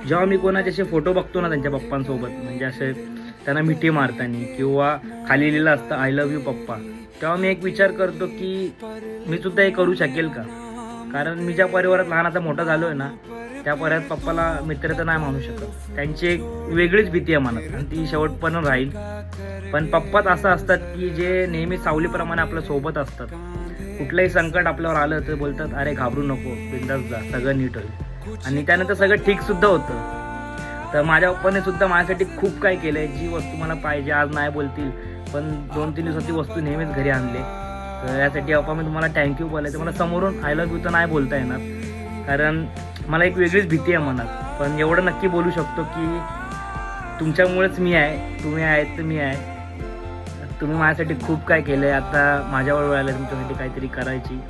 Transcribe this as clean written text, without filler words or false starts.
जेव्हा मी कोणाचे असे फोटो बघतो ना त्यांच्या पप्पांसोबत, म्हणजे असे त्यांना मिठी मारताना किंवा खाली लिहिलं असतं आय लव्ह यू पप्पा, तेव्हा मी एक विचार करतो की मी सुद्धा हे करू शकेल का. कारण मी ज्या परिवारात लहानाचा मोठा झालो आहे ना, त्या परिवारात पप्पाला मित्र तर नाही म्हणू शकत. त्यांची एक वेगळीच भीती आहे मनात आणि ती शेवटपर्यंत राहील. पण पप्पाच असं असतात की जे नेहमी सावलीप्रमाणे आपल्या सोबत असतात. कुठलंही संकट आपल्यावर आलं तर बोलतात अरे घाबरू नको, बिंदास जा, सगळं नीट होईल. आणि त्यानंतर सगळं ठीक सुद्धा होतं. तर माझ्या पप्पाने सुद्धा माझ्यासाठी खूप काय केलंय. जी वस्तू मला पाहिजे आज नाही बोलतील, पण 2-3 दिवसात ती वस्तू नेहमीच घरी आणले. तर यासाठी पप्पा मी तुम्हाला थँक्यू बोलायचं. मला समोरून आय लव्ह यू तर नाही बोलता येणार, कारण मला एक वेगळीच भीती आहे मनात. पण एवढं नक्की बोलू शकतो की तुमच्यामुळेच मी आहे, तुम्ही आहेत तर मी आहे. तुम्ही माझ्यासाठी खूप काय केलं आहे. आता माझ्यावर वेळ आलं तुमच्यासाठी काहीतरी करायची.